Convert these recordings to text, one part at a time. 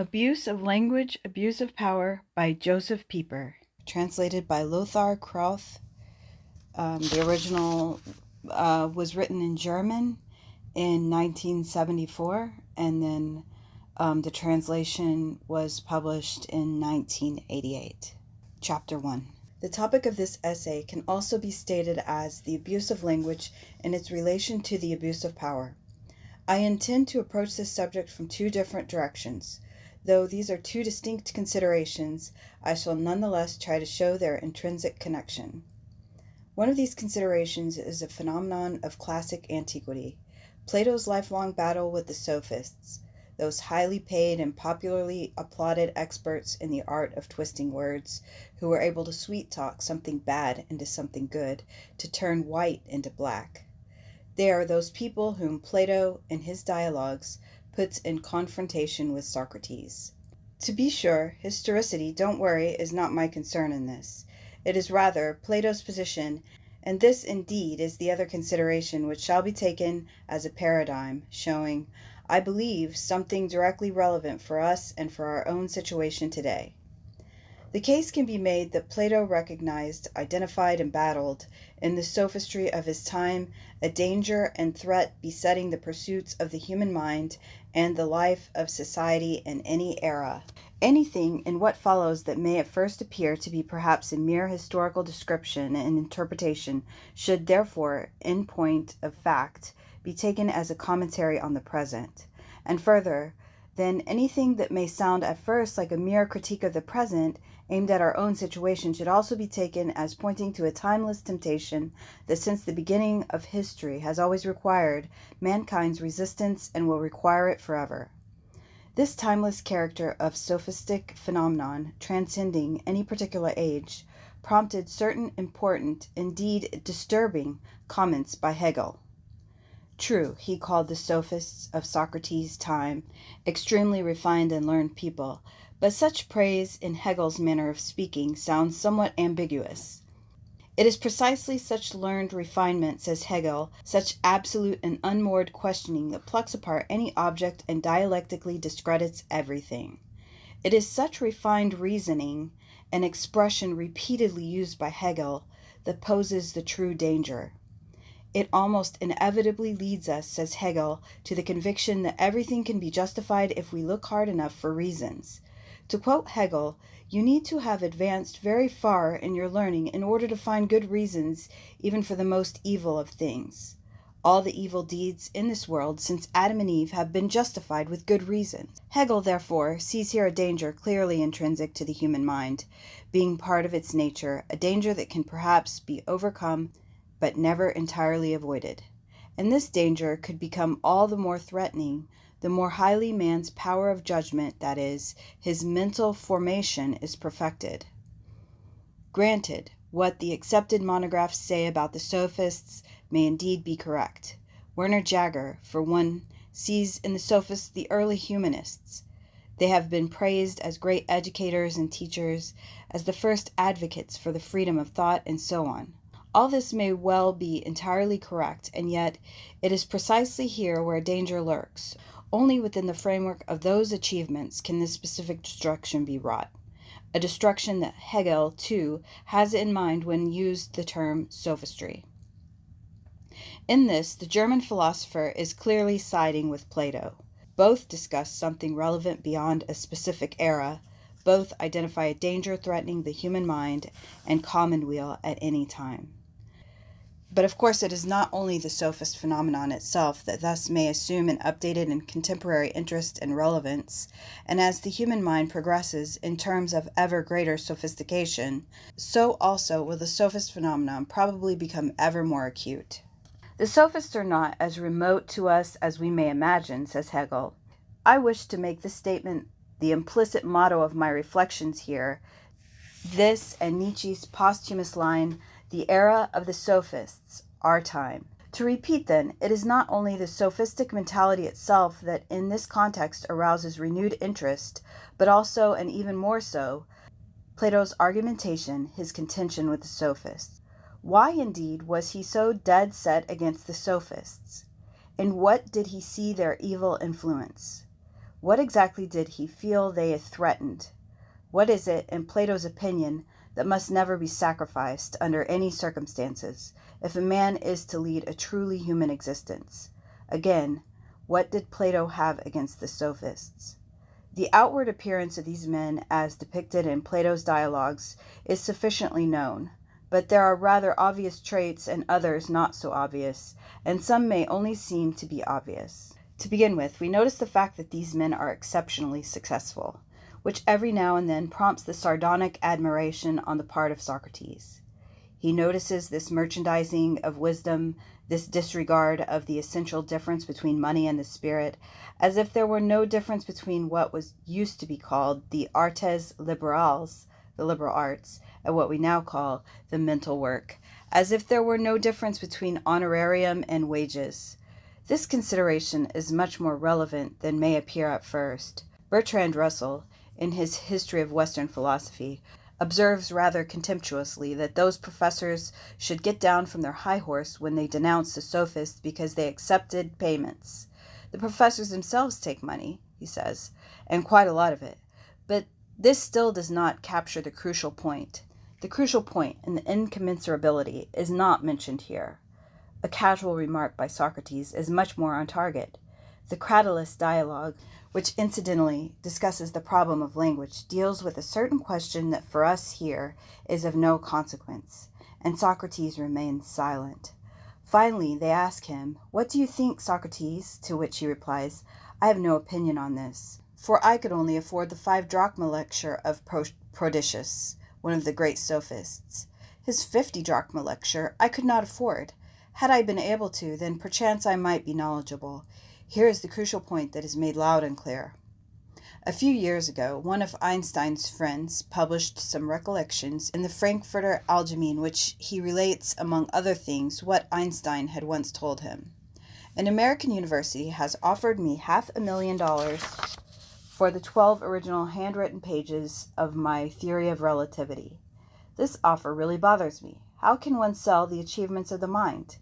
Abuse of Language, Abuse of Power by Josef Pieper. Translated by Lothar, Krauth. The original was written in German in 1974, and then the translation was published in 1988. Chapter 1. The topic of this essay can also be stated as the abuse of language and its relation to the abuse of power. I intend to approach this subject from two different directions. Though these are two distinct considerations, I shall nonetheless try to show their intrinsic connection. One of these considerations is a phenomenon of classic antiquity, Plato's lifelong battle with the sophists, those highly paid and popularly applauded experts in the art of twisting words, who were able to sweet-talk something bad into something good, to turn white into black. They are those people whom Plato, in his dialogues, puts in confrontation with Socrates. To be sure, historicity, don't worry, is not my concern in this. It is rather Plato's position, and this indeed is the other consideration which shall be taken as a paradigm, showing, I believe, something directly relevant for us and for our own situation today. The case can be made that Plato recognized, identified, and battled, in the sophistry of his time, a danger and threat besetting the pursuits of the human mind and the life of society in any era. Anything in what follows that may at first appear to be perhaps a mere historical description and interpretation should therefore, in point of fact, be taken as a commentary on the present. And further, then anything that may sound at first like a mere critique of the present, aimed at our own situation, should also be taken as pointing to a timeless temptation that since the beginning of history has always required mankind's resistance and will require it forever. This timeless character of sophistic phenomenon, transcending any particular age, prompted certain important, indeed disturbing, comments by Hegel. True, he called the sophists of Socrates' time extremely refined and learned people, but such praise in Hegel's manner of speaking sounds somewhat ambiguous. It is precisely such learned refinement, says Hegel, such absolute and unmoored questioning that plucks apart any object and dialectically discredits everything. It is such refined reasoning, an expression repeatedly used by Hegel, that poses the true danger. It almost inevitably leads us, says Hegel, to the conviction that everything can be justified if we look hard enough for reasons. To quote Hegel, you need to have advanced very far in your learning in order to find good reasons even for the most evil of things. All the evil deeds in this world since Adam and Eve have been justified with good reasons. Hegel, therefore, sees here a danger clearly intrinsic to the human mind, being part of its nature, a danger that can perhaps be overcome but never entirely avoided. And this danger could become all the more threatening the more highly man's power of judgment, that is, his mental formation, is perfected. Granted, what the accepted monographs say about the sophists may indeed be correct. Werner Jaeger, for one, sees in the sophists the early humanists. They have been praised as great educators and teachers, as the first advocates for the freedom of thought, and so on. All this may well be entirely correct, and yet it is precisely here where danger lurks. Only within the framework of those achievements can this specific destruction be wrought, a destruction that Hegel, too, has in mind when used the term sophistry. In this, the German philosopher is clearly siding with Plato. Both discuss something relevant beyond a specific era. Both identify a danger threatening the human mind and commonweal at any time. But of course it is not only the sophist phenomenon itself that thus may assume an updated and contemporary interest and relevance, and as the human mind progresses in terms of ever greater sophistication, so also will the sophist phenomenon probably become ever more acute. The sophists are not as remote to us as we may imagine, says Hegel. I wish to make this statement the implicit motto of my reflections here, this and Nietzsche's posthumous line, the era of the sophists, our time. To repeat then, it is not only the sophistic mentality itself that in this context arouses renewed interest, but also, and even more so, Plato's argumentation, his contention with the sophists. Why, indeed, was he so dead set against the sophists? In what did he see their evil influence? What exactly did he feel they threatened? What is it, in Plato's opinion, that must never be sacrificed under any circumstances if a man is to lead a truly human existence? Again, what did Plato have against the sophists? The outward appearance of these men, as depicted in Plato's dialogues, is sufficiently known, but there are rather obvious traits and others not so obvious, and some may only seem to be obvious. To begin with, we notice the fact that these men are exceptionally successful, which every now and then prompts the sardonic admiration on the part of Socrates. He notices this merchandising of wisdom, this disregard of the essential difference between money and the spirit, as if there were no difference between what was used to be called the artes liberales, the liberal arts, and what we now call the mental work, as if there were no difference between honorarium and wages. This consideration is much more relevant than may appear at first. Bertrand Russell, in his History of Western Philosophy, observes rather contemptuously that those professors should get down from their high horse when they denounce the sophists because they accepted payments. The professors themselves take money, he says, and quite a lot of it. But this still does not capture the crucial point. The crucial point in the incommensurability is not mentioned here. A casual remark by Socrates is much more on target. The Cratylus dialogue, which incidentally discusses the problem of language, deals with a certain question that for us here is of no consequence, and Socrates remains silent. Finally, they ask him, "What do you think, Socrates?" To which he replies, "I have no opinion on this, for I could only afford the 5-drachma lecture of Prodicius, one of the great sophists. His 50-drachma lecture I could not afford. Had I been able to, then perchance I might be knowledgeable." Here is the crucial point that is made loud and clear. A few years ago, one of Einstein's friends published some recollections in the Frankfurter Allgemeine, which he relates, among other things, what Einstein had once told him. "An American university has offered me $500,000 for the 12 original handwritten pages of my theory of relativity. This offer really bothers me. How can one sell the achievements of the mind?"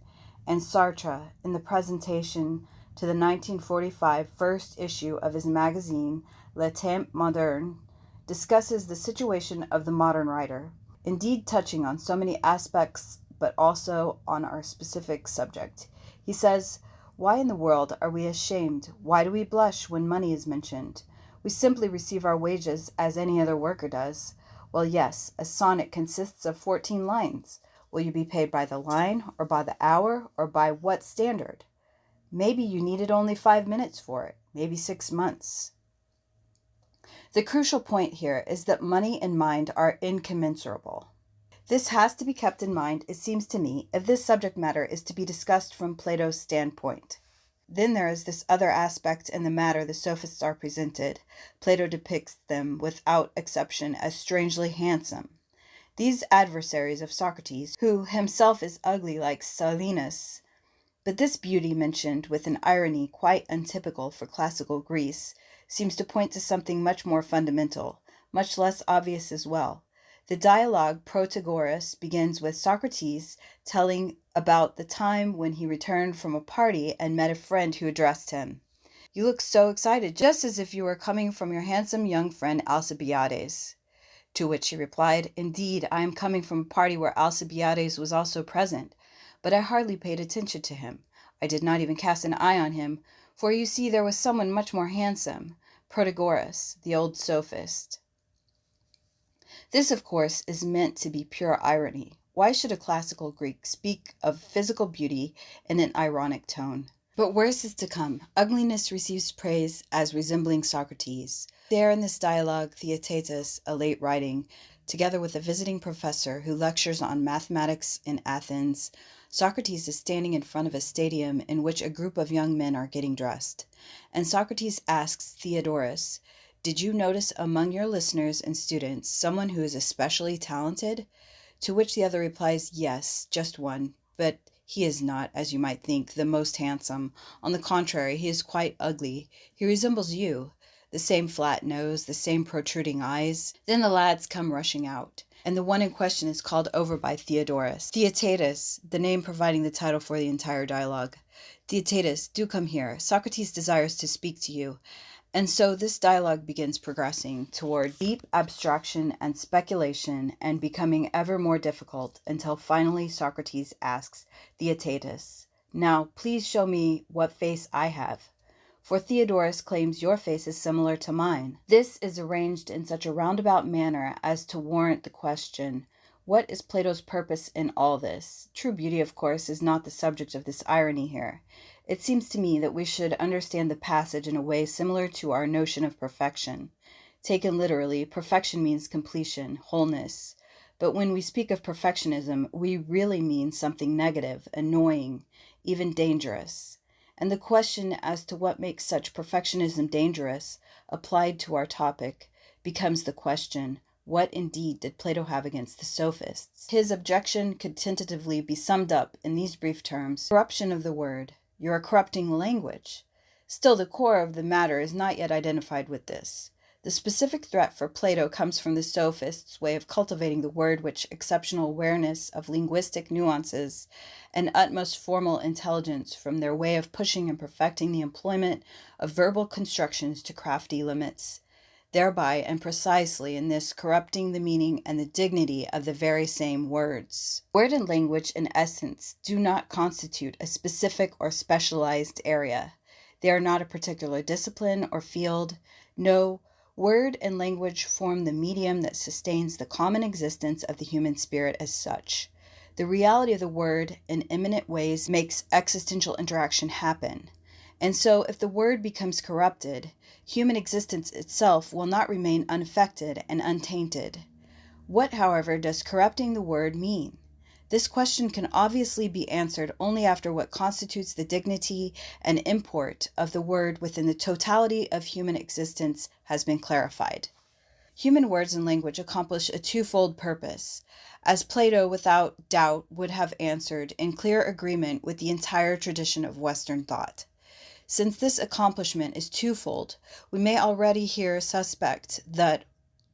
And Sartre, in the presentation to the 1945 first issue of his magazine Le Temps Moderne, discusses the situation of the modern writer, indeed touching on so many aspects but also on our specific subject. He says, "Why in the world are we ashamed? Why do we blush when money is mentioned? We simply receive our wages as any other worker does. Well, yes, a sonnet consists of 14 lines. Will you be paid by the line, or by the hour, or by what standard? Maybe you needed only 5 minutes for it, maybe 6 months." The crucial point here is that money and mind are incommensurable. This has to be kept in mind, it seems to me, if this subject matter is to be discussed from Plato's standpoint. Then there is this other aspect in the matter the sophists are presented. Plato depicts them, without exception, as strangely handsome. These adversaries of Socrates, who himself is ugly like Silenus, but this beauty, mentioned with an irony quite untypical for classical Greece, seems to point to something much more fundamental, much less obvious as well. The dialogue Protagoras begins with Socrates telling about the time when he returned from a party and met a friend who addressed him. "You look so excited, just as if you were coming from your handsome young friend Alcibiades." To which he replied, "Indeed, I am coming from a party where Alcibiades was also present, but I hardly paid attention to him. I did not even cast an eye on him, for you see there was someone much more handsome, Protagoras, the old sophist." This, of course, is meant to be pure irony. Why should a classical Greek speak of physical beauty in an ironic tone? But worse is to come. Ugliness receives praise as resembling Socrates. There in this dialogue, Theaetetus, a late writing, together with a visiting professor who lectures on mathematics in Athens, Socrates is standing in front of a stadium in which a group of young men are getting dressed. And Socrates asks Theodorus, "Did you notice among your listeners and students someone who is especially talented?" To which the other replies, "Yes, just one, but he is not, as you might think, the most handsome. On the contrary, he is quite ugly. He resembles you. The same flat nose, the same protruding eyes." Then the lads come rushing out, and the one in question is called over by Theodorus. "Theaetetus," the name providing the title for the entire dialogue. "Theaetetus, do come here. Socrates desires to speak to you." And so this dialogue begins progressing toward deep abstraction and speculation and becoming ever more difficult until finally Socrates asks Theaetetus, "Now, please show me what face I have. For Theodorus claims your face is similar to mine." This is arranged in such a roundabout manner as to warrant the question, what is Plato's purpose in all this? True beauty, of course, is not the subject of this irony here. It seems to me that we should understand the passage in a way similar to our notion of perfection. Taken literally, perfection means completion, wholeness. But when we speak of perfectionism, we really mean something negative, annoying, even dangerous. And the question as to what makes such perfectionism dangerous, applied to our topic, becomes the question, what indeed did Plato have against the sophists? His objection could tentatively be summed up in these brief terms: corruption of the word. You are corrupting language. Still, the core of the matter is not yet identified with this. The specific threat for Plato comes from the sophists' way of cultivating the word, which exceptional awareness of linguistic nuances and utmost formal intelligence from their way of pushing and perfecting the employment of verbal constructions to crafty limits, thereby and precisely in this corrupting the meaning and the dignity of the very same words. Word and language, in essence, do not constitute a specific or specialized area. They are not a particular discipline or field. No, word and language form the medium that sustains the common existence of the human spirit as such. The reality of the word, in immanent ways, makes existential interaction happen. And so, if the word becomes corrupted, human existence itself will not remain unaffected and untainted. What, however, does corrupting the word mean? This question can obviously be answered only after what constitutes the dignity and import of the word within the totality of human existence has been clarified. Human words and language accomplish a twofold purpose, as Plato without doubt would have answered in clear agreement with the entire tradition of Western thought. Since this accomplishment is twofold, we may already here suspect that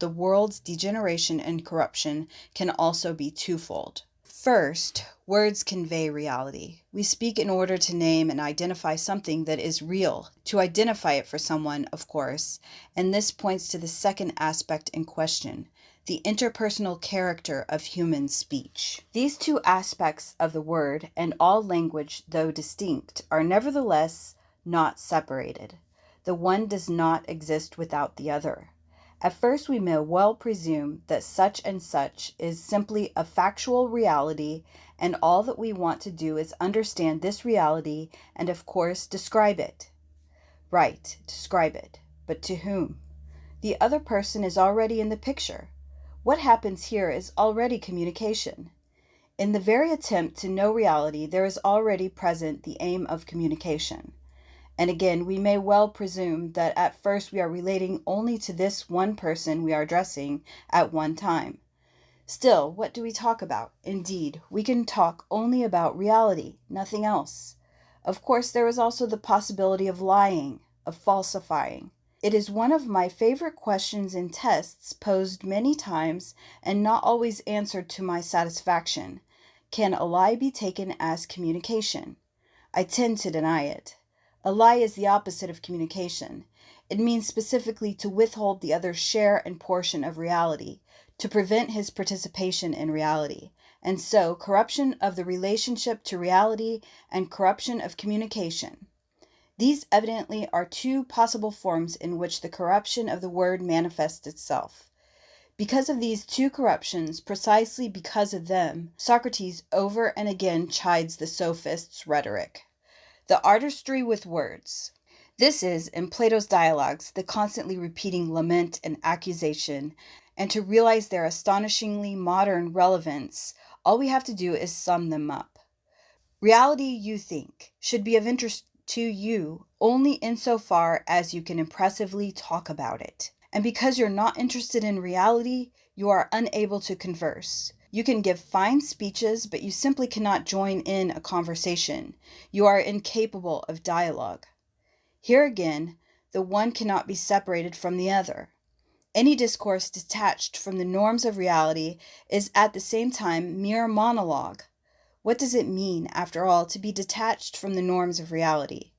the world's degeneration and corruption can also be twofold. First, words convey reality. We speak in order to name and identify something that is real, to identify it for someone, of course, and this points to the second aspect in question, the interpersonal character of human speech. These two aspects of the word and all language, though distinct, are nevertheless not separated. The one does not exist without the other. At first we may well presume that such and such is simply a factual reality, and all that we want to do is understand this reality and, of course, describe it. Right, describe it. But to whom? The other person is already in the picture. What happens here is already communication. In the very attempt to know reality, there is already present the aim of communication. And again, we may well presume that at first we are relating only to this one person we are addressing at one time. Still, what do we talk about? Indeed, we can talk only about reality, nothing else. Of course, there is also the possibility of lying, of falsifying. It is one of my favorite questions in tests, posed many times and not always answered to my satisfaction. Can a lie be taken as communication? I tend to deny it. A lie is the opposite of communication. It means specifically to withhold the other's share and portion of reality, to prevent his participation in reality. And so, corruption of the relationship to reality and corruption of communication. These evidently are two possible forms in which the corruption of the word manifests itself. Because of these two corruptions, precisely because of them, Socrates over and again chides the sophists' rhetoric. The artistry with words. This is, in Plato's dialogues, the constantly repeating lament and accusation, and to realize their astonishingly modern relevance, all we have to do is sum them up. Reality, you think, should be of interest to you only insofar as you can impressively talk about it. And because you're not interested in reality, you are unable to converse. You can give fine speeches, but you simply cannot join in a conversation. You are incapable of dialogue. Here again, the one cannot be separated from the other. Any discourse detached from the norms of reality is at the same time mere monologue. What does it mean, after all, to be detached from the norms of reality?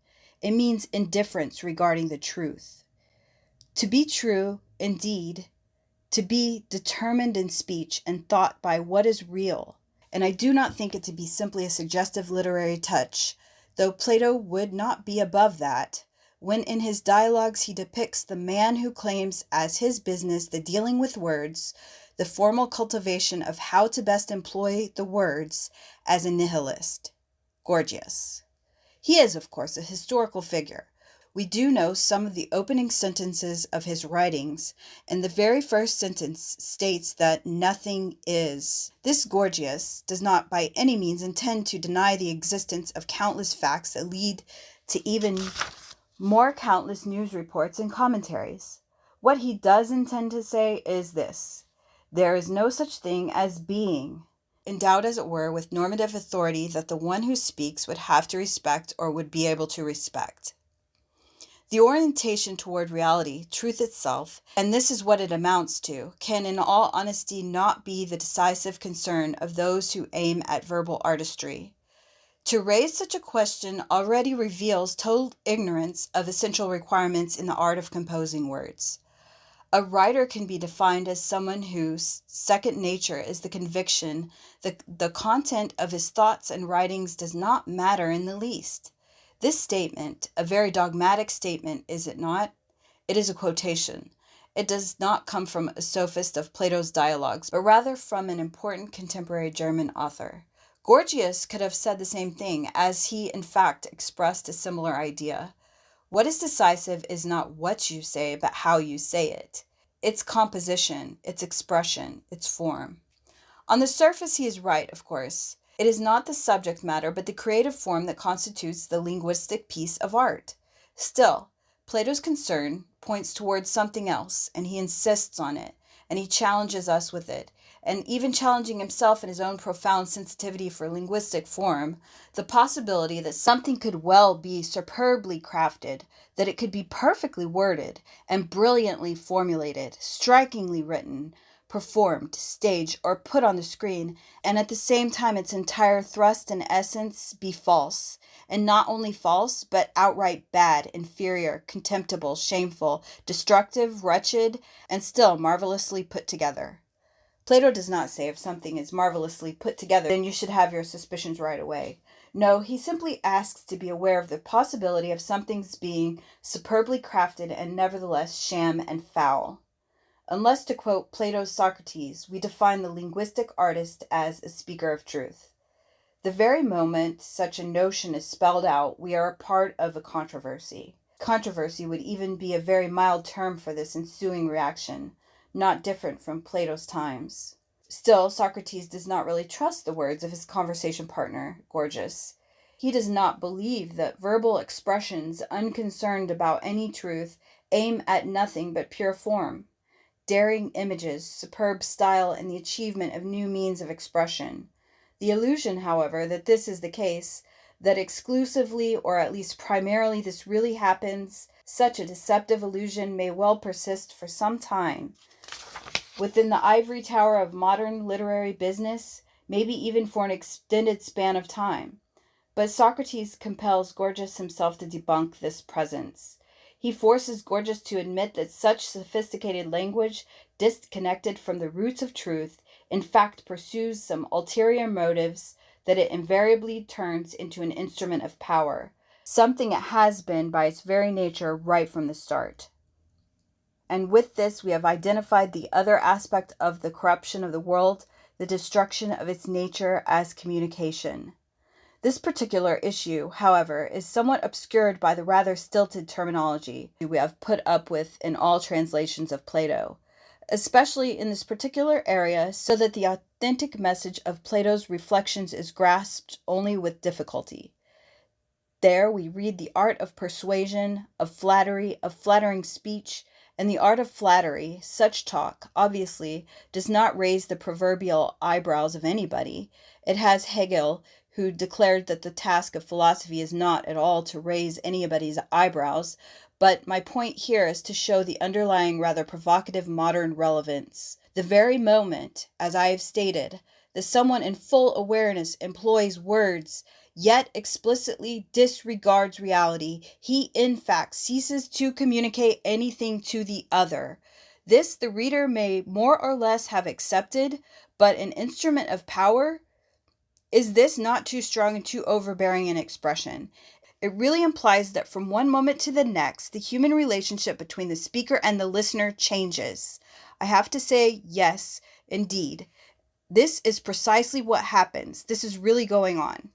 It means indifference regarding the truth. To be true, indeed, to be determined in speech and thought by what is real. And I do not think it to be simply a suggestive literary touch, though Plato would not be above that, when in his dialogues he depicts the man who claims as his business the dealing with words, the formal cultivation of how to best employ the words, as a nihilist. Gorgias. He is, of course, a historical figure. We do know some of the opening sentences of his writings, and the very first sentence states that nothing is. This Gorgias does not by any means intend to deny the existence of countless facts that lead to even more countless news reports and commentaries. What he does intend to say is this: there is no such thing as being, endowed as it were with normative authority that the one who speaks would have to respect or would be able to respect. The orientation toward reality, truth itself, and this is what it amounts to, can in all honesty not be the decisive concern of those who aim at verbal artistry. To raise such a question already reveals total ignorance of essential requirements in the art of composing words. A writer can be defined as someone whose second nature is the conviction that the content of his thoughts and writings does not matter in the least. This statement, a very dogmatic statement, is it not? It is a quotation. It does not come from a sophist of Plato's dialogues, but rather from an important contemporary German author. Gorgias could have said the same thing, as he in fact expressed a similar idea. What is decisive is not what you say, but how you say it. Its composition, its expression, its form. On the surface he is right, of course. It is not the subject matter, but the creative form that constitutes the linguistic piece of art. Still, Plato's concern points towards something else, and he insists on it, and he challenges us with it, and even challenging himself in his own profound sensitivity for linguistic form, the possibility that something could well be superbly crafted, that it could be perfectly worded and brilliantly formulated, strikingly written, performed, staged, or put on the screen, and at the same time its entire thrust and essence be false, and not only false, but outright bad, inferior, contemptible, shameful, destructive, wretched, and still marvelously put together. Plato does not say if something is marvelously put together, then you should have your suspicions right away. No, he simply asks to be aware of the possibility of something's being superbly crafted and nevertheless sham and foul. Unless, to quote Plato's Socrates, we define the linguistic artist as a speaker of truth. The very moment such a notion is spelled out, we are a part of a controversy. Controversy would even be a very mild term for this ensuing reaction, not different from Plato's times. Still, Socrates does not really trust the words of his conversation partner, Gorgias. He does not believe that verbal expressions, unconcerned about any truth, aim at nothing but pure form, daring images, superb style, and the achievement of new means of expression. The illusion, however, that this is the case, that exclusively or at least primarily this really happens, such a deceptive illusion may well persist for some time within the ivory tower of modern literary business, maybe even for an extended span of time. But Socrates compels Gorgias himself to debunk this presence. He forces Gorgias to admit that such sophisticated language, disconnected from the roots of truth, in fact pursues some ulterior motives, that it invariably turns into an instrument of power, something it has been by its very nature right from the start. And with this we have identified the other aspect of the corruption of the world, the destruction of its nature as communication. This particular issue, however, is somewhat obscured by the rather stilted terminology we have put up with in all translations of Plato, especially in this particular area, so that the authentic message of Plato's reflections is grasped only with difficulty. There we read the art of persuasion, of flattery, of flattering speech, and the art of flattery. Such talk, obviously, does not raise the proverbial eyebrows of anybody. It has Hegel, who declared that the task of philosophy is not at all to raise anybody's eyebrows, but my point here is to show the underlying rather provocative modern relevance. The very moment, as I have stated, that someone in full awareness employs words, yet explicitly disregards reality. He, in fact, ceases to communicate anything to the other. This the reader may more or less have accepted, but an instrument of power? Is this not too strong and too overbearing an expression? It really implies that from one moment to the next, the human relationship between the speaker and the listener changes. I have to say, yes, indeed. This is precisely what happens. This is really going on.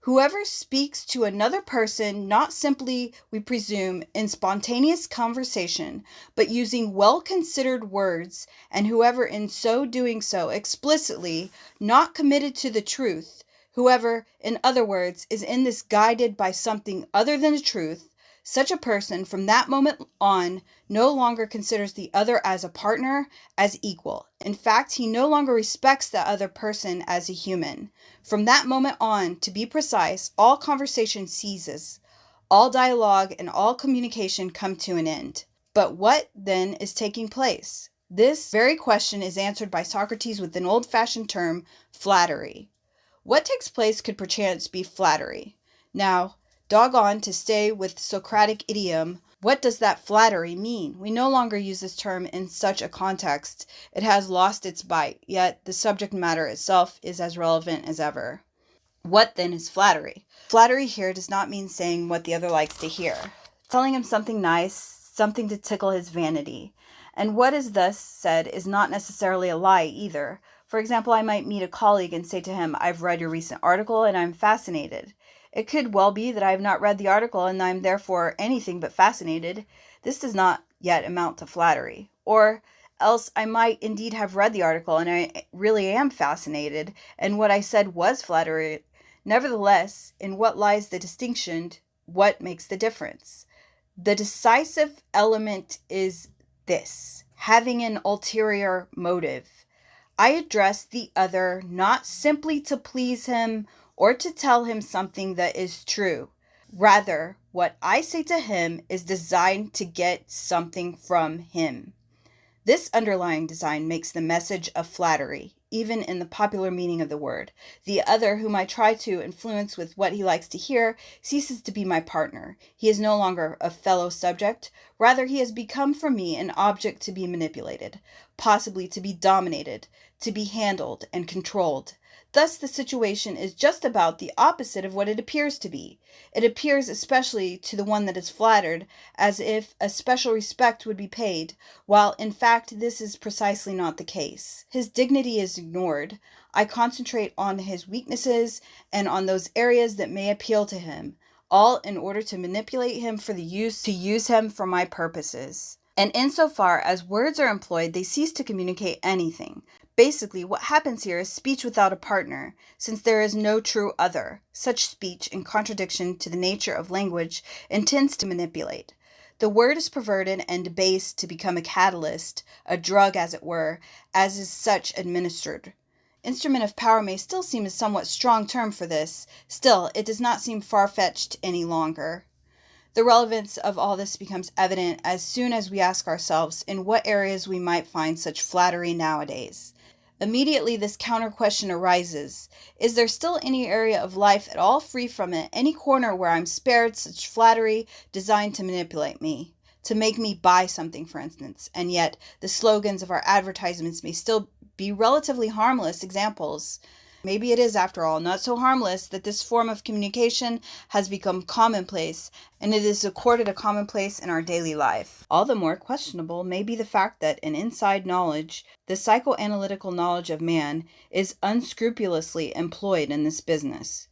Whoever speaks to another person, not simply, we presume, in spontaneous conversation, but using well-considered words, and whoever in so doing so explicitly not committed to the truth, whoever, in other words, is in this guided by something other than the truth, such a person from that moment on no longer considers the other as a partner, as equal. In fact, he no longer respects the other person as a human. From that moment on, to be precise, all conversation ceases. All dialogue and all communication come to an end. But what, then, is taking place? This very question is answered by Socrates with an old-fashioned term, flattery. What takes place could perchance be flattery. Now, doggone to stay with Socratic idiom, what does that flattery mean? We no longer use this term in such a context. It has lost its bite, yet the subject matter itself is as relevant as ever. What then is flattery? Flattery here does not mean saying what the other likes to hear, telling him something nice, something to tickle his vanity. And what is thus said is not necessarily a lie either. For example, I might meet a colleague and say to him, I've read your recent article and I'm fascinated. It could well be that I have not read the article and I am therefore anything but fascinated. This does not yet amount to flattery. Or else I might indeed have read the article and I really am fascinated, and what I said was flattery. Nevertheless, in what lies the distinction? What makes the difference? The decisive element is this: having an ulterior motive. I address the other not simply to please him or to tell him something that is true. Rather, what I say to him is designed to get something from him. This underlying design makes the message of flattery, even in the popular meaning of the word. The other, whom I try to influence with what he likes to hear, ceases to be my partner. He is no longer a fellow subject. Rather, he has become for me an object to be manipulated, possibly to be dominated, to be handled and controlled. Thus, the situation is just about the opposite of what it appears to be. It appears, especially to the one that is flattered, as if a special respect would be paid, while in fact this is precisely not the case. His dignity is ignored. I concentrate on his weaknesses and on those areas that may appeal to him, all in order to manipulate him to use him for my purposes. And insofar as words are employed, they cease to communicate anything. Basically, what happens here is speech without a partner, since there is no true other. Such speech, in contradiction to the nature of language, intends to manipulate. The word is perverted and debased to become a catalyst, a drug as it were, as is such administered. Instrument of power may still seem a somewhat strong term for this. Still, it does not seem far-fetched any longer. The relevance of all this becomes evident as soon as we ask ourselves in what areas we might find such flattery nowadays. Immediately this counter-question arises: is there still any area of life at all free from it, any corner where I'm spared such flattery designed to manipulate me, to make me buy something, for instance? And yet the slogans of our advertisements may still be relatively harmless examples. Maybe it is, after all, not so harmless that this form of communication has become commonplace, and it is accorded a commonplace in our daily life. All the more questionable may be the fact that an inside knowledge, the psychoanalytical knowledge of man, is unscrupulously employed in this business.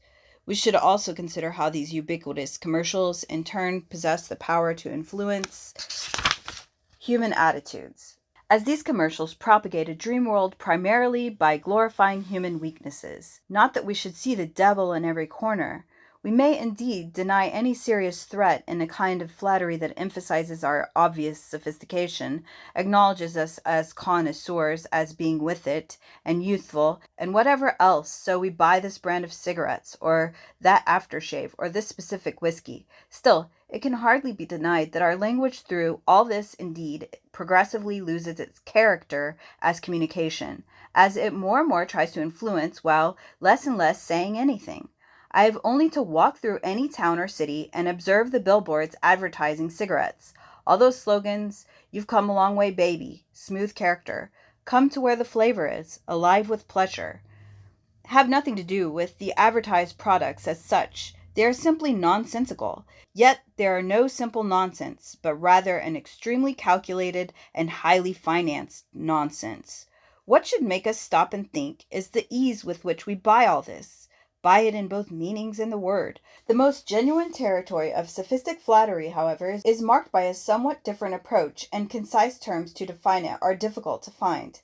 We should also consider how these ubiquitous commercials in turn possess the power to influence human attitudes, as these commercials propagate a dream world primarily by glorifying human weaknesses. Not that we should see the devil in every corner. We may indeed deny any serious threat in a kind of flattery that emphasizes our obvious sophistication, acknowledges us as connoisseurs, as being with it, and youthful, and whatever else, so we buy this brand of cigarettes, or that aftershave, or this specific whiskey. Still, it can hardly be denied that our language through all this indeed progressively loses its character as communication, as it more and more tries to influence while less and less saying anything. I have only to walk through any town or city and observe the billboards advertising cigarettes. All those slogans, "You've come a long way, baby," "Smooth character," "Come to where the flavor is," "Alive with pleasure," have nothing to do with the advertised products as such. They are simply nonsensical. Yet they are no simple nonsense, but rather an extremely calculated and highly financed nonsense. What should make us stop and think is the ease with which we buy all this. Buy it in both meanings in the word. The most genuine territory of sophistic flattery, however, is marked by a somewhat different approach, and concise terms to define it are difficult to find.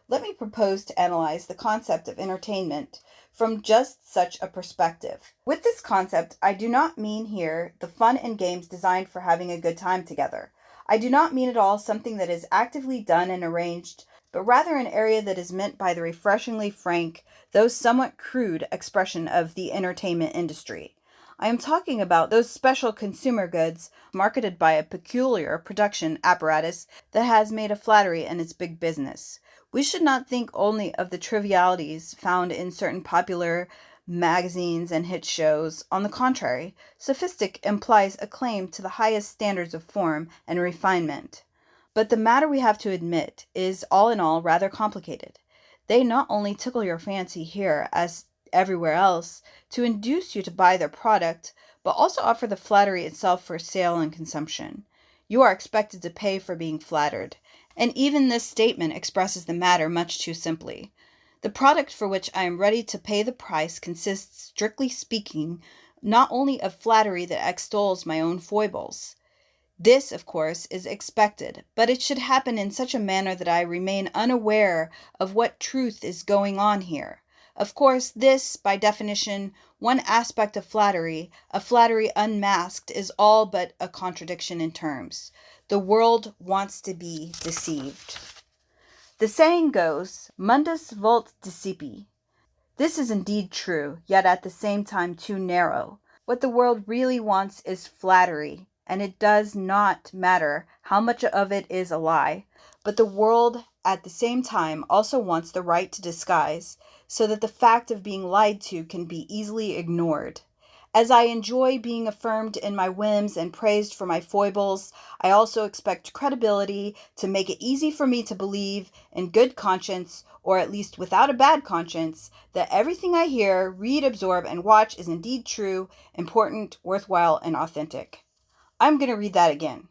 Let me propose to analyze the concept of entertainment from just such a perspective. With this concept, I do not mean here the fun and games designed for having a good time together. I do not mean at all something that is actively done and arranged, but rather an area that is meant by the refreshingly frank, though somewhat crude, expression of the entertainment industry. I am talking about those special consumer goods marketed by a peculiar production apparatus that has made a flattery in its big business. We should not think only of the trivialities found in certain popular magazines and hit shows. On the contrary, sophistic implies a claim to the highest standards of form and refinement. But the matter, we have to admit, is all in all rather complicated. They not only tickle your fancy here, as everywhere else, to induce you to buy their product, but also offer the flattery itself for sale and consumption. You are expected to pay for being flattered. And even this statement expresses the matter much too simply. The product for which I am ready to pay the price consists, strictly speaking, not only of flattery that extols my own foibles. This, of course, is expected, but it should happen in such a manner that I remain unaware of what truth is going on here. Of course, this, by definition, one aspect of flattery, a flattery unmasked, is all but a contradiction in terms. The world wants to be deceived. The saying goes, mundus vult decipi. This is indeed true, yet at the same time too narrow. What the world really wants is flattery, and it does not matter how much of it is a lie. But the world at the same time also wants the right to disguise, so that the fact of being lied to can be easily ignored. As I enjoy being affirmed in my whims and praised for my foibles, I also expect credibility to make it easy for me to believe, in good conscience, or at least without a bad conscience, that everything I hear, read, absorb, and watch is indeed true, important, worthwhile, and authentic. I'm going to read that again.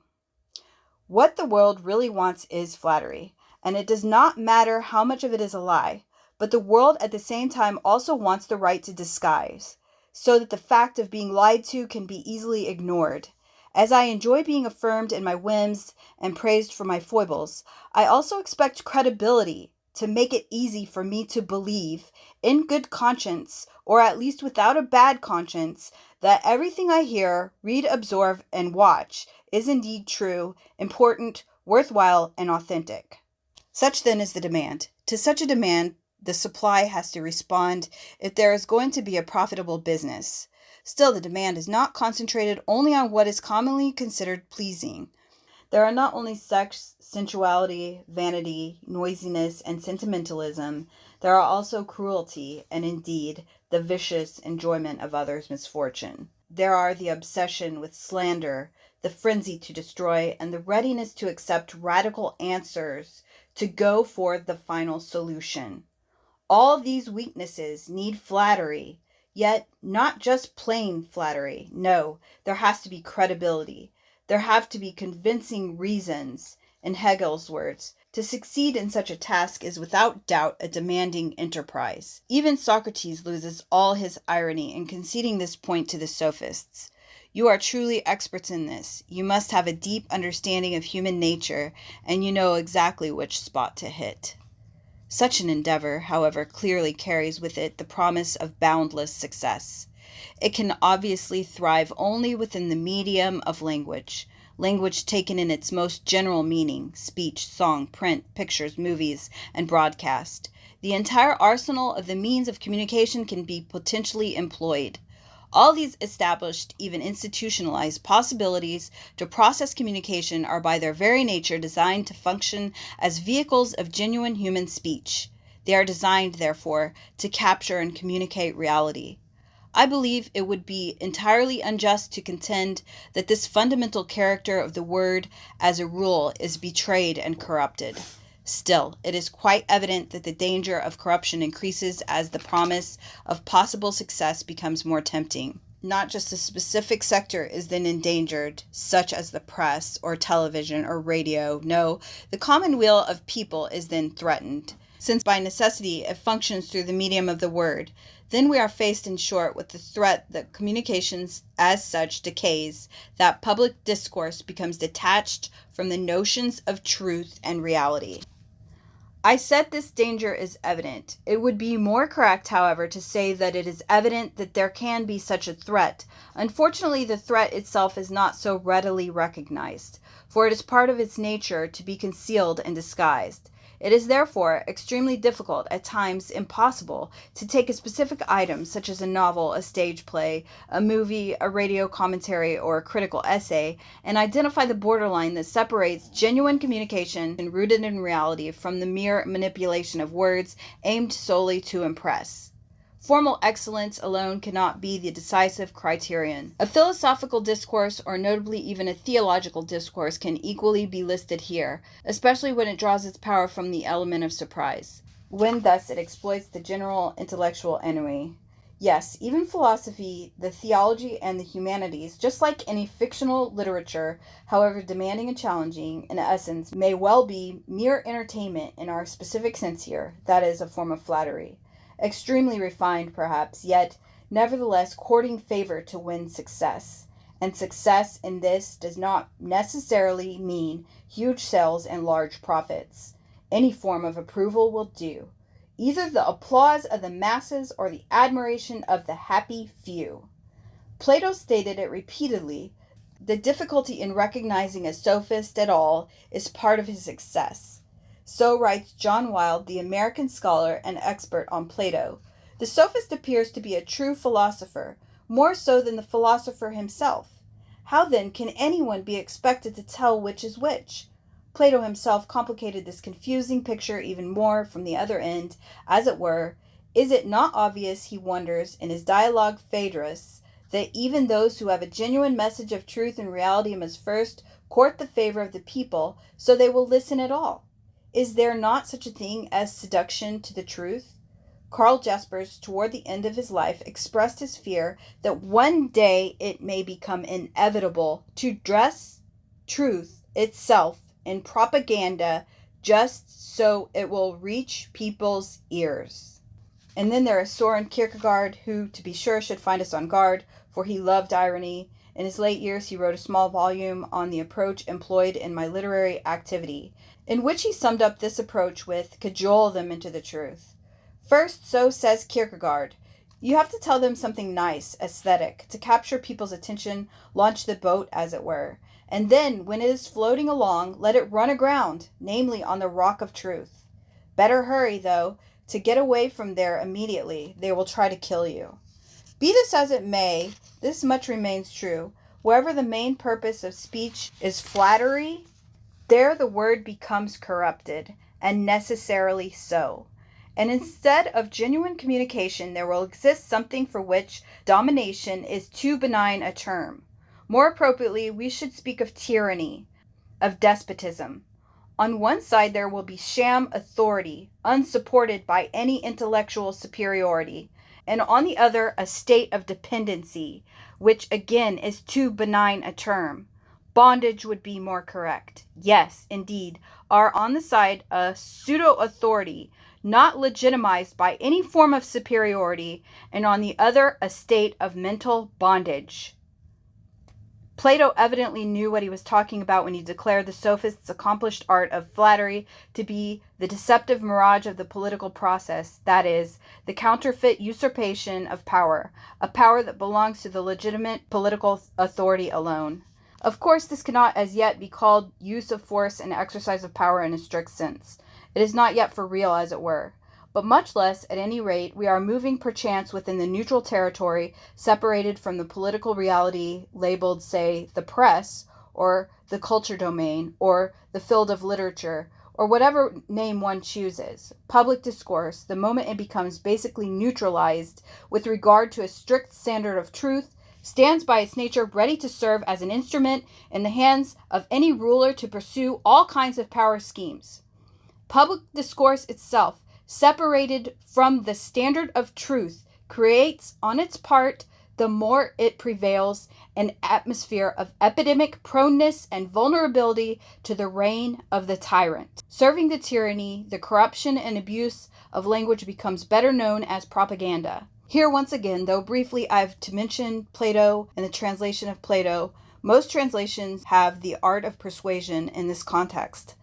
What the world really wants is flattery, and it does not matter how much of it is a lie, but the world at the same time also wants the right to disguise, so that the fact of being lied to can be easily ignored. As I enjoy being affirmed in my whims and praised for my foibles, I also expect credibility to make it easy for me to believe, in good conscience, or at least without a bad conscience, that everything I hear, read, absorb, and watch is indeed true, important, worthwhile, and authentic. Such then is the demand. To such a demand, the supply has to respond if there is going to be a profitable business. Still, the demand is not concentrated only on what is commonly considered pleasing. There are not only sex, sensuality, vanity, noisiness, and sentimentalism. There are also cruelty, and indeed, the vicious enjoyment of others' misfortune. There are the obsession with slander, the frenzy to destroy, and the readiness to accept radical answers, to go for the final solution. All these weaknesses need flattery, yet not just plain flattery. No, there has to be credibility. There have to be convincing reasons. In Hegel's words, to succeed in such a task is without doubt a demanding enterprise. Even Socrates loses all his irony in conceding this point to the sophists. You are truly experts in this. You must have a deep understanding of human nature, and you know exactly which spot to hit. Such an endeavor, however, clearly carries with it the promise of boundless success. It can obviously thrive only within the medium of language. Language taken in its most general meaning: speech, song, print, pictures, movies, and broadcast. The entire arsenal of the means of communication can be potentially employed. All these established, even institutionalized possibilities to process communication are by their very nature designed to function as vehicles of genuine human speech. They are designed, therefore, to capture and communicate reality. I believe it would be entirely unjust to contend that this fundamental character of the word, as a rule, is betrayed and corrupted. Still, it is quite evident that the danger of corruption increases as the promise of possible success becomes more tempting. Not just a specific sector is then endangered, such as the press or television or radio. No, the commonweal of people is then threatened, since by necessity it functions through the medium of the word. Then we are faced, in short, with the threat that communications as such decays, that public discourse becomes detached from the notions of truth and reality. I said this danger is evident. It would be more correct, however, to say that it is evident that there can be such a threat. Unfortunately, the threat itself is not so readily recognized, for it is part of its nature to be concealed and disguised. It is therefore extremely difficult, at times impossible, to take a specific item such as a novel, a stage play, a movie, a radio commentary, or a critical essay, and identify the borderline that separates genuine communication and rooted in reality from the mere manipulation of words aimed solely to impress. Formal excellence alone cannot be the decisive criterion. A philosophical discourse, or notably even a theological discourse, can equally be listed here, especially when it draws its power from the element of surprise, when thus it exploits the general intellectual enemy. Yes, even philosophy, the theology, and the humanities, just like any fictional literature, however demanding and challenging in essence, may well be mere entertainment in our specific sense here, that is, a form of flattery. Extremely refined, perhaps, yet nevertheless courting favor to win success. And success in this does not necessarily mean huge sales and large profits. Any form of approval will do. Either the applause of the masses or the admiration of the happy few. Plato stated it repeatedly. The difficulty in recognizing a sophist at all is part of his success. So writes John Wilde, the American scholar and expert on Plato. The sophist appears to be a true philosopher, more so than the philosopher himself. How then can anyone be expected to tell which is which? Plato himself complicated this confusing picture even more from the other end, as it were. Is it not obvious, he wonders, in his dialogue Phaedrus, that even those who have a genuine message of truth and reality must first court the favor of the people, so they will listen at all? Is there not such a thing as seduction to the truth? Karl Jaspers, toward the end of his life, expressed his fear that one day it may become inevitable to dress truth itself in propaganda just so it will reach people's ears. And then there is Soren Kierkegaard, who, to be sure, should find us on guard, for he loved irony. In his late years, he wrote a small volume on the approach employed in my literary activity, in which he summed up this approach with, cajole them into the truth. First, so says Kierkegaard, you have to tell them something nice, aesthetic, to capture people's attention, launch the boat, as it were. And then, when it is floating along, let it run aground, namely on the rock of truth. Better hurry, though, to get away from there immediately. They will try to kill you. Be this as it may, this much remains true. Wherever the main purpose of speech is flattery, there the word becomes corrupted, and necessarily so. And instead of genuine communication, there will exist something for which domination is too benign a term. More appropriately, we should speak of tyranny, of despotism. On one side, there will be sham authority, unsupported by any intellectual superiority, and on the other, a state of dependency, which again is too benign a term. Bondage would be more correct. Yes, indeed, are on the side a pseudo-authority, not legitimized by any form of superiority, and on the other, a state of mental bondage. Plato evidently knew what he was talking about when he declared the sophist's accomplished art of flattery to be the deceptive mirage of the political process, that is, the counterfeit usurpation of power, a power that belongs to the legitimate political authority alone. Of course, this cannot as yet be called use of force and exercise of power in a strict sense. It is not yet for real, as it were. But much less, at any rate, we are moving perchance within the neutral territory separated from the political reality labeled, say, the press, or the culture domain, or the field of literature, or whatever name one chooses. Public discourse, the moment it becomes basically neutralized with regard to a strict standard of truth, stands by its nature ready to serve as an instrument in the hands of any ruler to pursue all kinds of power schemes. Public discourse itself, separated from the standard of truth, creates on its part, the more it prevails, an atmosphere of epidemic proneness and vulnerability to the reign of the tyrant. Serving the tyranny, the corruption and abuse of language becomes better known as propaganda. Here once again, though briefly I've to mention Plato and the translation of Plato, most translations have the art of persuasion in this context.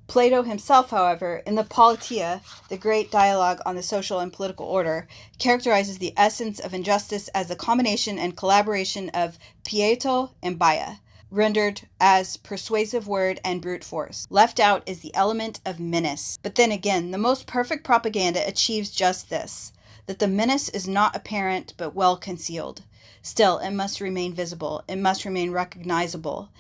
Plato himself, however, in the Politeia, the great dialogue on the social and political order, characterizes the essence of injustice as the combination and collaboration of pieto and baia, rendered as persuasive word and brute force. Left out is the element of menace. But then again, the most perfect propaganda achieves just this, that the menace is not apparent but well concealed. Still, it must remain visible. It must remain recognizable.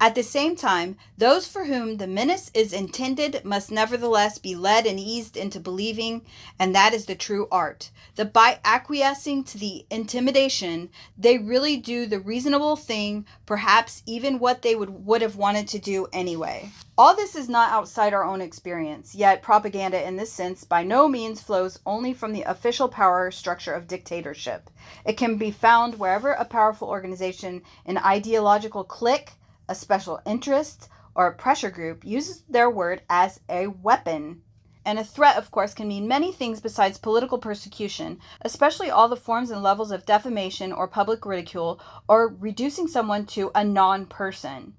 At the same time, those for whom the menace is intended must nevertheless be led and eased into believing, and that is the true art, that by acquiescing to the intimidation, they really do the reasonable thing, perhaps even what they would have wanted to do anyway. All this is not outside our own experience, yet propaganda in this sense by no means flows only from the official power structure of dictatorship. It can be found wherever a powerful organization, an ideological clique, a special interest, or a pressure group uses their word as a weapon. And a threat, of course, can mean many things besides political persecution, especially all the forms and levels of defamation or public ridicule, or reducing someone to a non-person.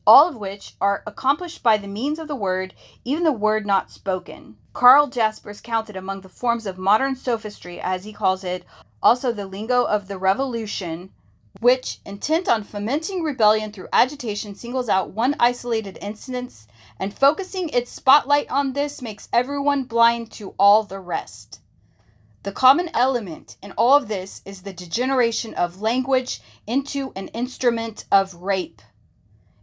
All of which are accomplished by the means of the word, even the word not spoken. Karl Jaspers counted among the forms of modern sophistry, as he calls it, also the lingo of the revolution, which, intent on fomenting rebellion through agitation, singles out one isolated instance, and focusing its spotlight on this makes everyone blind to all the rest. The common element in all of this is the degeneration of language into an instrument of rape.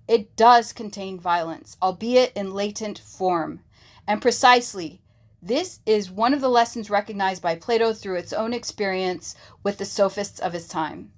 It does contain violence, albeit in latent form. And precisely, this is one of the lessons recognized by Plato through its own experience with the sophists of his time.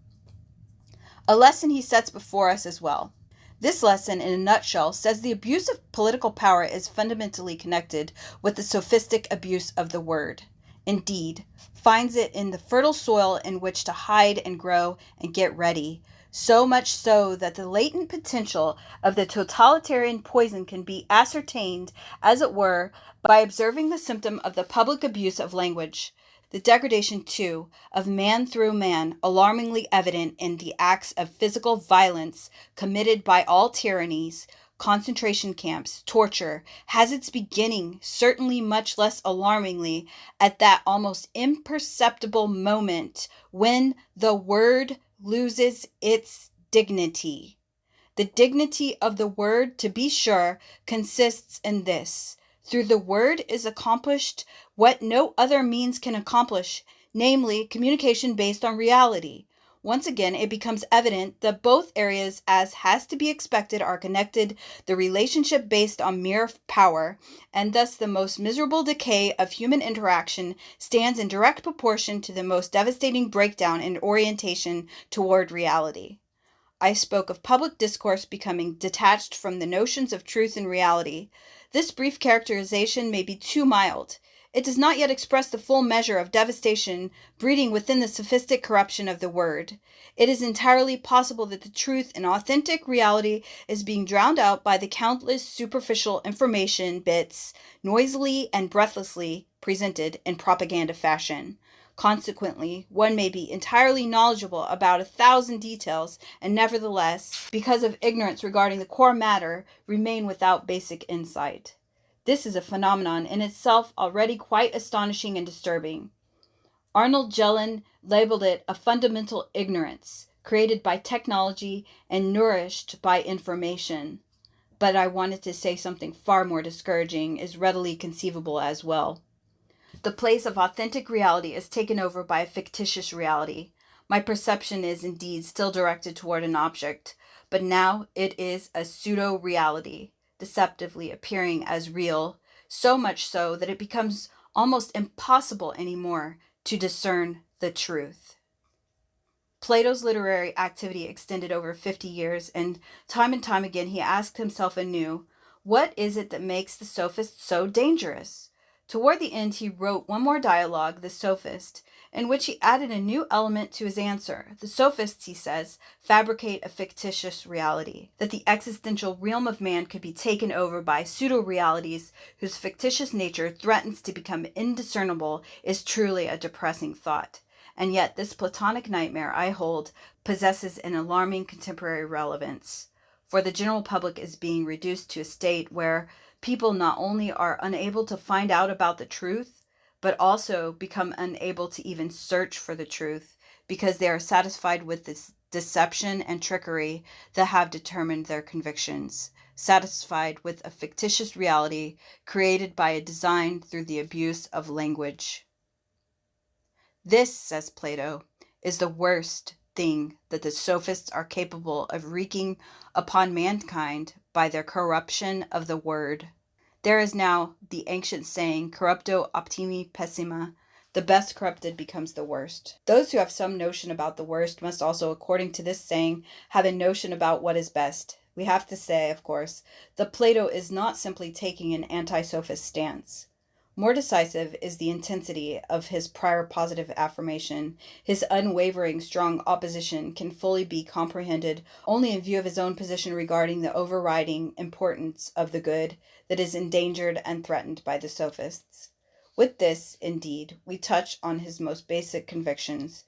A lesson he sets before us as well. This lesson, in a nutshell, says the abuse of political power is fundamentally connected with the sophistic abuse of the word. Indeed, finds it in the fertile soil in which to hide and grow and get ready, so much so that the latent potential of the totalitarian poison can be ascertained, as it were, by observing the symptom of the public abuse of language. The degradation, too, of man through man, alarmingly evident in the acts of physical violence committed by all tyrannies, concentration camps, torture, has its beginning, certainly much less alarmingly, at that almost imperceptible moment when the word loses its dignity. The dignity of the word, to be sure, consists in this. Through the word is accomplished what no other means can accomplish, namely communication based on reality. Once again, it becomes evident that both areas, as has to be expected, are connected, the relationship based on mere power, and thus the most miserable decay of human interaction stands in direct proportion to the most devastating breakdown in orientation toward reality. I spoke of public discourse becoming detached from the notions of truth and reality. This brief characterization may be too mild. It does not yet express the full measure of devastation breeding within the sophistic corruption of the word. It is entirely possible that the truth and authentic reality is being drowned out by the countless superficial information bits, noisily and breathlessly presented in propaganda fashion. Consequently, one may be entirely knowledgeable about 1,000 details and nevertheless, because of ignorance regarding the core matter, remain without basic insight. This is a phenomenon in itself already quite astonishing and disturbing. Arnold Jelen labeled it a fundamental ignorance, created by technology and nourished by information. But I wanted to say something far more discouraging is readily conceivable as well. The place of authentic reality is taken over by a fictitious reality. My perception is indeed still directed toward an object, but now it is a pseudo-reality. deceptively appearing as real, so much so that it becomes almost impossible anymore to discern the truth. Plato's literary activity extended over 50 years, and time again he asked himself anew, what is it that makes the sophist so dangerous? Toward the end, he wrote one more dialogue, The Sophist, in which he added a new element to his answer. The sophists, he says, fabricate a fictitious reality, that the existential realm of man could be taken over by pseudo-realities whose fictitious nature threatens to become indiscernible is truly a depressing thought. And yet this Platonic nightmare, I hold, possesses an alarming contemporary relevance. For the general public is being reduced to a state where people not only are unable to find out about the truth, but also become unable to even search for the truth because they are satisfied with this deception and trickery that have determined their convictions, satisfied with a fictitious reality created by a design through the abuse of language. This, says Plato, is the worst thing that the sophists are capable of wreaking upon mankind by their corruption of the word. There is now the ancient saying, corrupto optimi pessima, the best corrupted becomes the worst. Those who have some notion about the worst must also, according to this saying, have a notion about what is best. We have to say, of course, that Plato is not simply taking an anti-sophist stance. More decisive is the intensity of his prior positive affirmation. His unwavering, strong opposition can fully be comprehended only in view of his own position regarding the overriding importance of the good that is endangered and threatened by the sophists. With this, indeed, we touch on his most basic convictions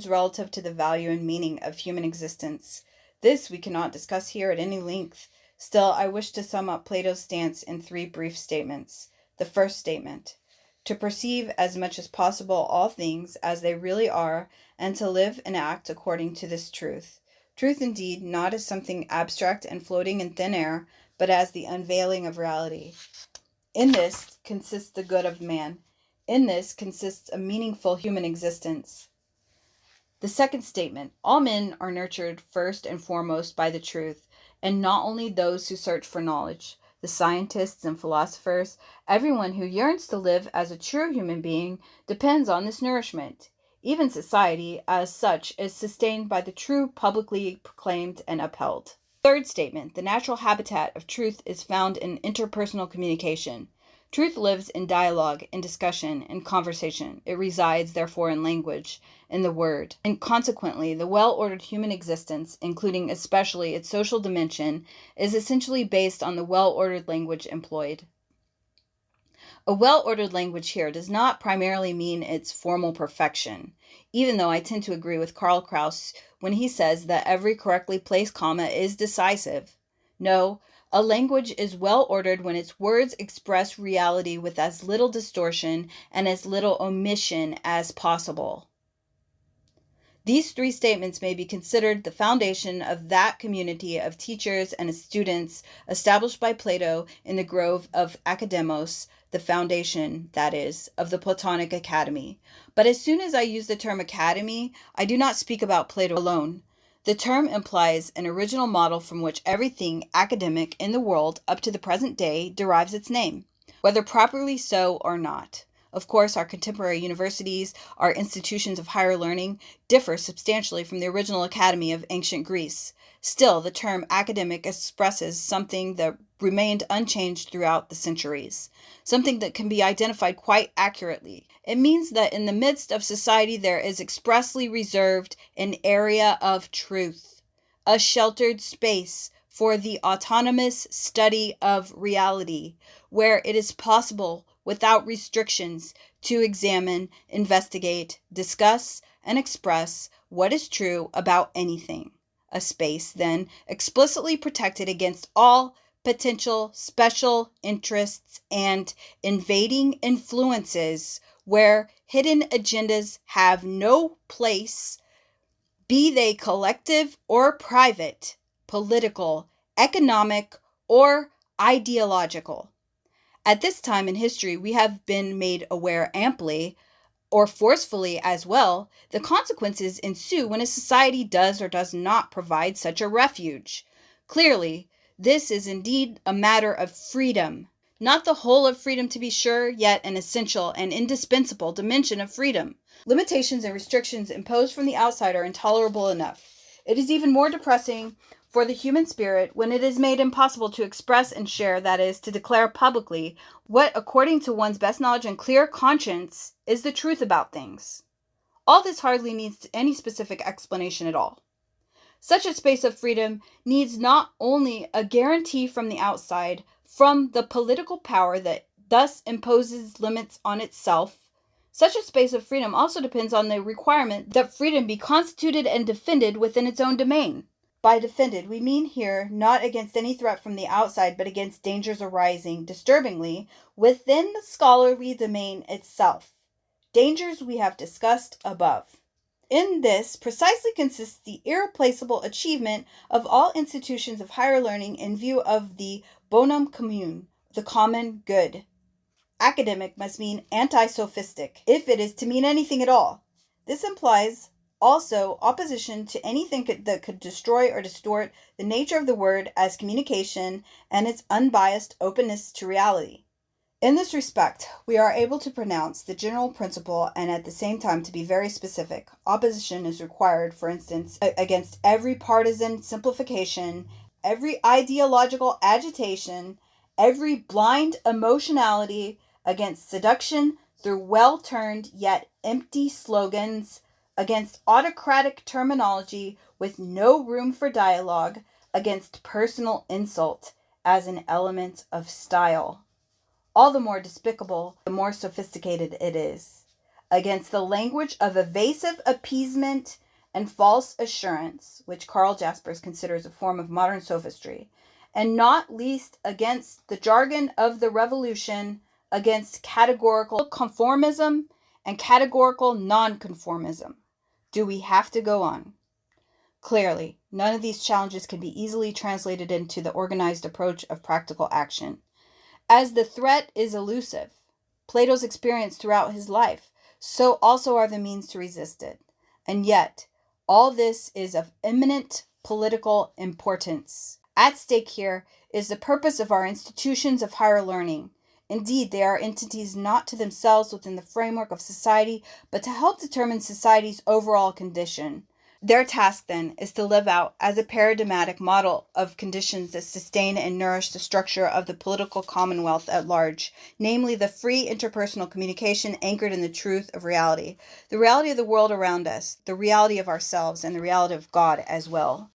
relative to the value and meaning of human existence. This we cannot discuss here at any length. Still, I wish to sum up Plato's stance in 3 brief statements. The first statement, to perceive as much as possible all things as they really are, and to live and act according to this truth. Truth indeed, not as something abstract and floating in thin air, but as the unveiling of reality. In this consists the good of man. In this consists a meaningful human existence. The second statement, all men are nurtured first and foremost by the truth, and not only those who search for knowledge. The scientists and philosophers, everyone who yearns to live as a true human being depends on this nourishment. Even society, as such, is sustained by the true publicly proclaimed and upheld. Third statement, the natural habitat of truth is found in interpersonal communication. Truth lives in dialogue, in discussion, in conversation. It resides, therefore, in language, in the word. And consequently, the well-ordered human existence, including especially its social dimension, is essentially based on the well-ordered language employed. A well-ordered language here does not primarily mean its formal perfection, even though I tend to agree with Karl Krauth when he says that every correctly placed comma is decisive. No, a language is well ordered when its words express reality with as little distortion and as little omission as possible. These 3 statements may be considered the foundation of that community of teachers and students established by Plato in the grove of Academos, the foundation, that is, of the Platonic Academy. But as soon as I use the term academy, I do not speak about Plato alone. The term implies an original model from which everything academic in the world up to the present day derives its name, whether properly so or not. Of course, our contemporary universities, our institutions of higher learning, differ substantially from the original academy of ancient Greece. Still, the term academic expresses something that remained unchanged throughout the centuries, something that can be identified quite accurately. It means that in the midst of society there is expressly reserved an area of truth, a sheltered space for the autonomous study of reality, where it is possible without restrictions to examine, investigate, discuss, and express what is true about anything. A space, then, explicitly protected against all potential special interests and invading influences, where hidden agendas have no place, be they collective or private, political, economic, or ideological. At this time in history, we have been made aware amply, or forcefully as well, the consequences ensue when a society does or does not provide such a refuge. Clearly, This is indeed a matter of freedom. Not the whole of freedom, to be sure, yet an essential and indispensable dimension of freedom. Limitations and restrictions imposed from the outside are intolerable enough. It is even more depressing for the human spirit when it is made impossible to express and share, that is, to declare publicly, what, according to one's best knowledge and clear conscience, is the truth about things. All this hardly needs any specific explanation at all. Such a space of freedom needs not only a guarantee from the outside, from the political power that thus imposes limits on itself. Such a space of freedom also depends on the requirement that freedom be constituted and defended within its own domain. By defended, we mean here not against any threat from the outside, but against dangers arising, disturbingly, within the scholarly domain itself. Dangers we have discussed above. In this precisely consists the irreplaceable achievement of all institutions of higher learning in view of the bonum commune, the common good. Academic must mean anti-sophistic, if it is to mean anything at all. This implies also opposition to anything that could destroy or distort the nature of the word as communication and its unbiased openness to reality. In this respect, we are able to pronounce the general principle and at the same time to be very specific. Opposition is required, for instance, against every partisan simplification, every ideological agitation, every blind emotionality, against seduction through well-turned yet empty slogans, against autocratic terminology with no room for dialogue, against personal insult as an element of style. All the more despicable, the more sophisticated it is, against the language of evasive appeasement and false assurance, which Karl Jaspers considers a form of modern sophistry, and not least against the jargon of the revolution, against categorical conformism and categorical nonconformism. Do we have to go on? Clearly, none of these challenges can be easily translated into the organized approach of practical action. As the threat is elusive, Plato's experience throughout his life, so also are the means to resist it. And yet, all this is of eminent political importance. At stake here is the purpose of our institutions of higher learning. Indeed, they are entities not to themselves within the framework of society, but to help determine society's overall condition. Their task, then, is to live out as a paradigmatic model of conditions that sustain and nourish the structure of the political commonwealth at large, namely the free interpersonal communication anchored in the truth of reality, the reality of the world around us, the reality of ourselves, and the reality of God as well.